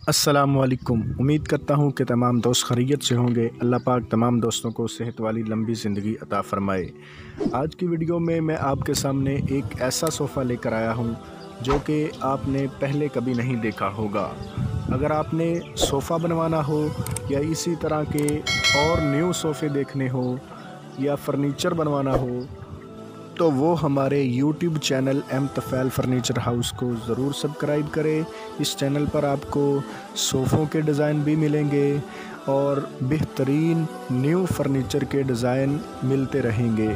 अस्सलामुअलैकुम। उम्मीद करता हूँ कि तमाम दोस्त खैरियत से होंगे। अल्लाह पाक तमाम दोस्तों को सेहत वाली लंबी ज़िंदगी अता फ़रमाए। आज की वीडियो में मैं आपके सामने एक ऐसा सोफ़ा लेकर आया हूँ जो कि आपने पहले कभी नहीं देखा होगा। अगर आपने सोफ़ा बनवाना हो या इसी तरह के और न्यू सोफ़े देखने हो या फर्नीचर बनवाना हो तो वो हमारे YouTube channel M Tufail furniture house को ज़रूर सब्सक्राइब करें। इस चैनल पर आपको सोफ़ों के डिज़ाइन भी मिलेंगे और बेहतरीन न्यू फर्नीचर के डिज़ाइन मिलते रहेंगे।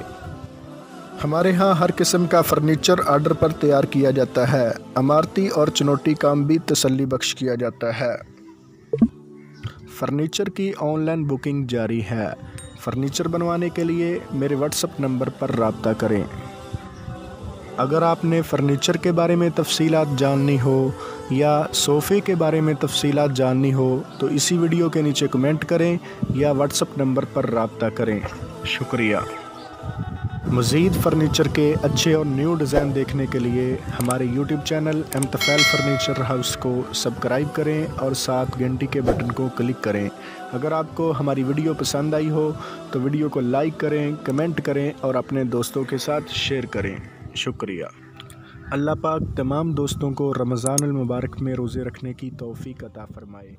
हमारे यहाँ हर किस्म का फ़र्नीचर ऑर्डर पर तैयार किया जाता है। इमारती और चुनौती काम भी तसल्ली बख्श किया जाता है। फ़र्नीचर की ऑनलाइन बुकिंग जारी है। फ़र्नीचर बनवाने के लिए मेरे व्हाट्सएप नंबर पर रब्ता करें। अगर आपने फ़र्नीचर के बारे में तफसीलात जाननी हो या सोफ़े के बारे में तफसीलात जाननी हो तो इसी वीडियो के नीचे कमेंट करें या व्हाट्सएप नंबर पर रब्ता करें। शुक्रिया। मज़ीद फ़र्नीचर के अच्छे और न्यू डिज़ाइन देखने के लिए हमारे YouTube channel M Tufail furniture house को सब्सक्राइब करें और साथ घंटी के बटन को क्लिक करें। अगर आपको हमारी वीडियो पसंद आई हो तो वीडियो को लाइक करें, कमेंट करें और अपने दोस्तों के साथ शेयर करें। शुक्रिया। अल्लाह पाक तमाम दोस्तों को रमज़ानुल मुबारक में रोज़े रखने की तौफ़ीक अता फ़रमाए।